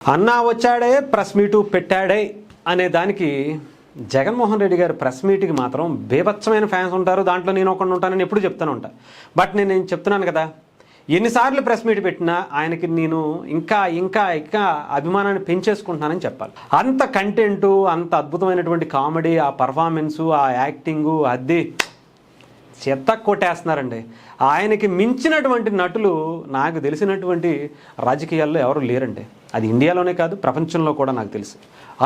అన్నా వచ్చాడే press meet పెట్టాడే అనే దానికి జగన్మోహన్ రెడ్డి గారి ప్రెస్ మీట్కి మాత్రం బేభత్సమైన ఫ్యాన్స్ ఉంటారు. దాంట్లో నేను ఒకటి ఉంటానని ఎప్పుడు చెప్తూనే ఉంటాను. బట్ నేను చెప్తున్నాను కదా, ఎన్నిసార్లు ప్రెస్ మీట్ పెట్టినా ఆయనకి నేను ఇంకా ఇంకా ఇంకా అభిమానాన్ని పెంచేసుకుంటున్నానని చెప్పాలి. అంత కంటెంటు, అంత అద్భుతమైనటువంటి కామెడీ, ఆ పర్ఫార్మెన్సు, ఆ యాక్టింగు, అది చెత్త కొట్టేస్తున్నారండి. ఆయనకి మించినటువంటి నటులు నాకు తెలిసినటువంటి రాజకీయాల్లో ఎవరు లేరండి. అది ఇండియాలోనే కాదు, ప్రపంచంలో కూడా నాకు తెలుసు.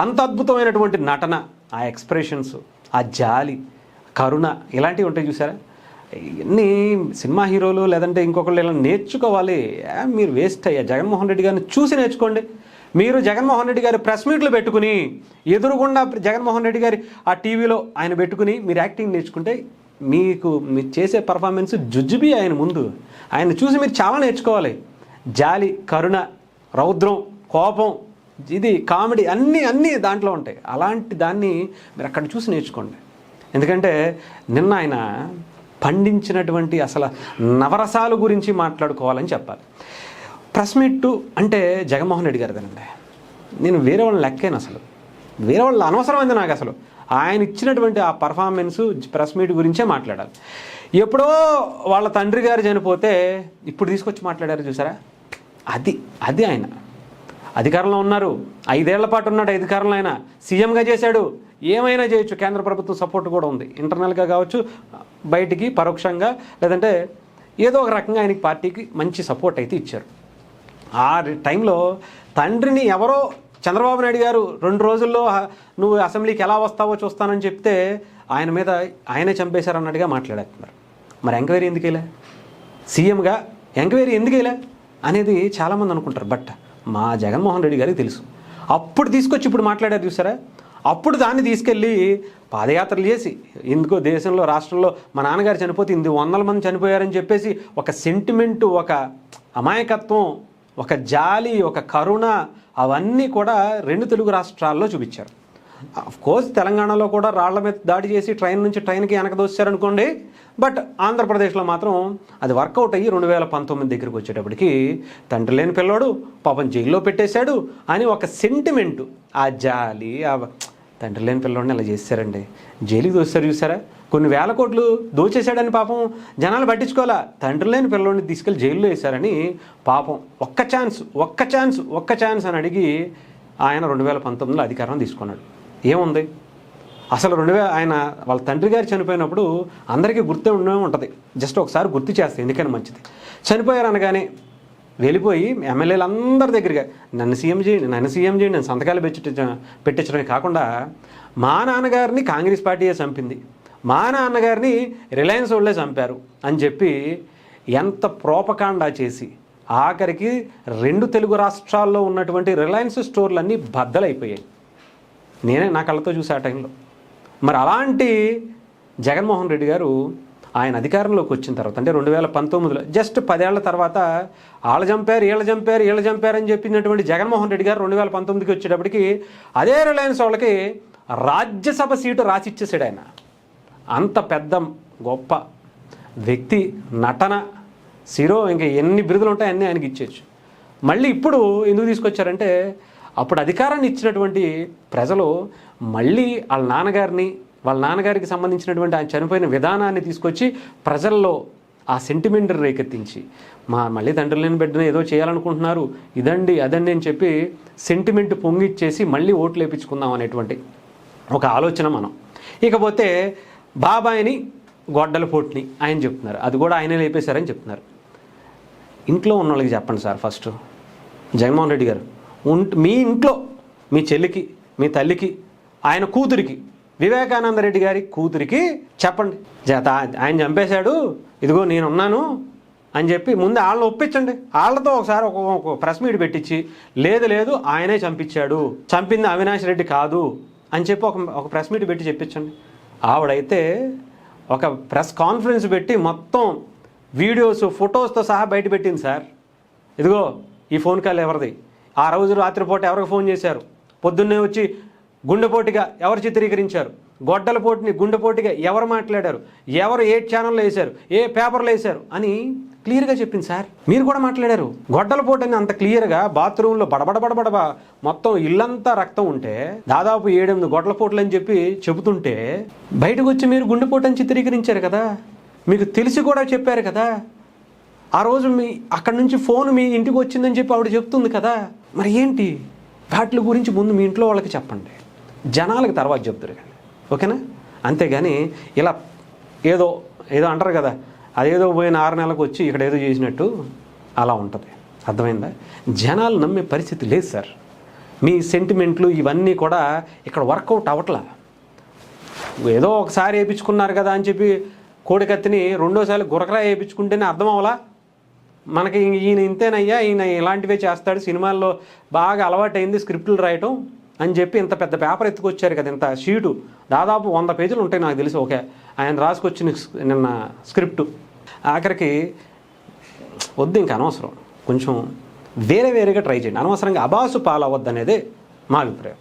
అంత అద్భుతమైనటువంటి నటన, ఆ ఎక్స్ప్రెషన్స్, ఆ జాలి, కరుణ, ఇలాంటివి ఉంటాయి చూసారా. ఇవన్నీ సినిమా హీరోలు లేదంటే ఇంకొకళ్ళు ఇలా నేర్చుకోవాలి. మీరు వేస్ట్ అయ్యా. జగన్మోహన్ రెడ్డి గారిని చూసి నేర్చుకోండి. మీరు జగన్మోహన్ రెడ్డి గారి ప్రెస్ మీట్లు పెట్టుకుని, ఎదురుగుండా జగన్మోహన్ రెడ్డి గారి ఆ టీవీలో ఆయన పెట్టుకుని మీరు యాక్టింగ్ నేర్చుకుంటే మీరు చేసే పర్ఫార్మెన్స్ జుజ్జుబి. ఆయన ముందు ఆయన చూసి మీరు చాలా నేర్చుకోవాలి. జాలి, కరుణ, రౌద్రం, కోపం, ఇది కామెడీ అన్నీ దాంట్లో ఉంటాయి. అలాంటి దాన్ని మీరు అక్కడ చూసి నేర్చుకోండి. ఎందుకంటే నిన్న ఆయన పండించినటువంటి అసలు నవరసాల గురించి మాట్లాడుకోవాలని చెప్పాలి. ప్రెస్ మీట్ అంటే జగన్మోహన్ రెడ్డి గారిదేనండి. నేను వేరే వాళ్ళని లెక్కాను. అసలు వేరే వాళ్ళు అనవసరమైంది నాకు. అసలు ఆయన ఇచ్చినటువంటి ఆ పర్ఫార్మెన్సు ప్రెస్ మీట్ గురించే మాట్లాడాలి. ఎప్పుడో వాళ్ళ తండ్రి గారు చనిపోతే ఇప్పుడు తీసుకొచ్చి మాట్లాడారు చూసారా. అది ఆయన అధికారంలో ఉన్నారు. 5 ఏళ్ల పాటు ఉన్నాడు అధికారంలో. ఆయన సీఎంగా చేశాడు. ఏమైనా చేయొచ్చు. కేంద్ర ప్రభుత్వం సపోర్ట్ కూడా ఉంది. ఇంటర్నల్గా కావచ్చు, బయటికి పరోక్షంగా, లేదంటే ఏదో ఒక రకంగా ఆయనకి పార్టీకి మంచి సపోర్ట్ అయితే ఇచ్చారు. ఆ టైంలో తండ్రిని ఎవరో చంద్రబాబు నాయుడు గారు 2 రోజుల్లో నువ్వు అసెంబ్లీకి ఎలా వస్తావో చూస్తానని చెప్తే ఆయన మీద ఆయనే చంపేశారన్నట్టుగా మాట్లాడేస్తున్నారు. మరి ఎంక్వైరీ ఎందుకు వేయలే? సీఎంగా ఎంక్వైరీ ఎందుకు వేయలే అనేది చాలామంది అనుకుంటారు. బట్ మా జగన్మోహన్ రెడ్డి గారికి తెలుసు. అప్పుడు తీసుకొచ్చి ఇప్పుడు మాట్లాడారు చూసారా. అప్పుడు దాన్ని తీసుకెళ్ళి పాదయాత్రలు చేసి, ఎందుకో దేశంలో, రాష్ట్రంలో మా నాన్నగారు చనిపోతే 100 మంది చనిపోయారని చెప్పేసి ఒక సెంటిమెంటు, ఒక అమాయకత్వం, ఒక జాలి, ఒక కరుణ, అవన్నీ కూడా 2 తెలుగు రాష్ట్రాల్లో చూపించారు. కోర్స్ తెలంగాణలో కూడా రాళ్ల మీద దాడి చేసి ట్రైన్ నుంచి ట్రైన్కి వెనక దోశారనుకోండి. బట్ ఆంధ్రప్రదేశ్లో మాత్రం అది వర్కౌట్ అయ్యి 2019 దగ్గరికి వచ్చేటప్పటికి తండ్రి లేని పిల్లోడు పాపం జైల్లో పెట్టేశాడు అని ఒక సెంటిమెంటు, ఆ జాలి, తండ్రి లేని పిల్లోడిని అలా చేశారండి. జైలుకి దోశారు చూసారా. కొన్ని వేల కోట్లు దోచేశాడని పాపం జనాలు పట్టించుకోవాలా. తండ్రి లేని పిల్లోడిని తీసుకెళ్ళి జైల్లో వేశారని పాపం ఒక్క ఛాన్స్ అని అడిగి ఆయన 2019లో అధికారం తీసుకున్నాడు. ఏముంది అసలు ఆయన వాళ్ళ తండ్రి గారు చనిపోయినప్పుడు అందరికీ గుర్తే ఉంటుంది. జస్ట్ ఒకసారి గుర్తు చేస్తే ఎందుకని మంచిది. చనిపోయారు అనగానే వెళ్ళిపోయి ఎమ్మెల్యేలు అందరి దగ్గరగా నన్ను సీఎం చేయండి, నేను సంతకాలు పెట్టించడమే కాకుండా మా నాన్నగారిని కాంగ్రెస్ పార్టీయే చంపింది, మా నాన్నగారిని రిలయన్స్ వాళ్ళే చంపారు అని చెప్పి ఎంత ప్రోపకాండా చేసి ఆఖరికి 2 తెలుగు రాష్ట్రాల్లో ఉన్నటువంటి రిలయన్స్ స్టోర్లన్నీ బద్దలైపోయాయి. నేనే నా కళ్ళతో చూసే ఆ టైంలో. మరి అలాంటి జగన్మోహన్ రెడ్డి గారు ఆయన అధికారంలోకి వచ్చిన తర్వాత, అంటే 2019లో జస్ట్ 10 ఏళ్ల తర్వాత వీళ్ళు చంపారు అని చెప్పినటువంటి జగన్మోహన్ రెడ్డి గారు 2019కి వచ్చేటప్పటికి అదే రిలయన్స్ వాళ్ళకి రాజ్యసభ సీటు రాసిచ్చేసాడు ఆయన. అంత పెద్ద గొప్ప వ్యక్తి, నటన, ఇంకా ఎన్ని బిరుదులు ఉంటాయి అన్నీ ఆయనకి ఇచ్చేయచ్చు. మళ్ళీ ఇప్పుడు ఎందుకు తీసుకొచ్చారంటే అప్పుడు అధికారాన్ని ఇచ్చినటువంటి ప్రజలు మళ్ళీ వాళ్ళ నాన్నగారికి సంబంధించినటువంటి ఆయన చనిపోయిన విధానాన్ని తీసుకొచ్చి ప్రజల్లో ఆ సెంటిమెంట్ రేకెత్తించి మళ్ళీ తండ్రి లేని బిడ్డను ఏదో చేయాలనుకుంటున్నారు, అదండి అని చెప్పి సెంటిమెంట్ పొంగిచ్చేసి మళ్ళీ ఓట్లు వేయించుకుందాం అనేటువంటి ఒక ఆలోచన మనం. ఇకపోతే బాబాయిని గొడ్డల పోటుని ఆయన చెప్తున్నారు. అది కూడా ఆయనే లేపేశారని చెప్తున్నారు. ఇంట్లో ఉన్న వాళ్ళకి చెప్పండి సార్. ఫస్ట్ జగన్మోహన్ రెడ్డి గారు మీ ఇంట్లో మీ చెల్లికి, మీ తల్లికి, ఆయన కూతురికి, వివేకానంద రెడ్డి గారి కూతురికి చెప్పండి, ఆయన చంపేశాడు, ఇదిగో నేనున్నాను అని చెప్పి ముందు వాళ్ళని ఒప్పించండి. వాళ్ళతో ఒకసారి ఒక ప్రెస్ మీట్ పెట్టించి లేదు ఆయనే చంపించాడు, చంపింది అవినాష్ రెడ్డి కాదు అని చెప్పి ఒక ప్రెస్ మీట్ పెట్టి చెప్పించండి. ఆవిడైతే ఒక ప్రెస్ కాన్ఫరెన్స్ పెట్టి మొత్తం వీడియోస్, ఫొటోస్తో సహా బయట పెట్టింది. సార్ ఇదిగో ఈ ఫోన్ కాల్ ఎవరిది, ఆ రోజు రాత్రిపూట ఎవరికి ఫోన్ చేశారు, పొద్దున్నే వచ్చి గుండెపోటుగా ఎవరు చిత్రీకరించారు, గొడ్డల పోటుని గుండెపోటుగా ఎవరు మాట్లాడారు, ఎవరు ఏ ఛానల్లో వేశారు, ఏ పేపర్లో వేశారు అని క్లియర్గా చెప్పింది సార్. మీరు కూడా మాట్లాడారు. గొడ్డలపోటని అంత క్లియర్గా బాత్రూంలో బడబడబడబడబ మొత్తం ఇల్లంతా రక్తం ఉంటే దాదాపు 7-8 గొడ్డలపోట్లు అని చెప్పి చెబుతుంటే బయటకు వచ్చి మీరు గుండెపోటని చిత్రీకరించారు కదా. మీకు తెలిసి కూడా చెప్పారు కదా. ఆ రోజు అక్కడి నుంచి ఫోన్ మీ ఇంటికి వచ్చిందని చెప్పి ఆవిడ చెప్తుంది కదా. మరి ఏంటి? వాటి గురించి ముందు మీ ఇంట్లో వాళ్ళకి చెప్పండి, జనాలకు తర్వాత చెప్తారు కానీ, ఓకేనా? అంతేగాని ఇలా ఏదో అంటారు కదా, అదేదో పోయిన 6 నెలలకు వచ్చి ఇక్కడ ఏదో చేసినట్టు అలా ఉంటుంది. అర్థమైందా? జనాలు నమ్మే పరిస్థితి లేదు సార్. మీ సెంటిమెంట్లు ఇవన్నీ కూడా ఇక్కడ వర్కౌట్ అవ్వట్లా. ఏదో ఒకసారి వేయించుకున్నారు కదా అని చెప్పి కోడికత్తిని రెండోసారి గురకరా వేయించుకుంటేనే అర్థం అవ్వలా. మనకి ఈయన ఇంతేనయ్యా, ఈయన ఇలాంటివే చేస్తాడు, సినిమాల్లో బాగా అలవాటైంది స్క్రిప్టులు రాయటం అని చెప్పి ఇంత పెద్ద పేపర్ ఎత్తుకొచ్చారు కదా, ఇంత షీటు దాదాపు 100 పేజీలు ఉంటాయి నాకు తెలిసి. ఓకే, ఆయన రాసుకొచ్చిన నిన్న స్క్రిప్టు ఆఖరికి వద్దు, ఇంకా అనవసరం. కొంచెం వేరేగా ట్రై చేయండి. అనవసరంగా అబాసు పాలవద్దు అనేది మా అభిప్రాయం.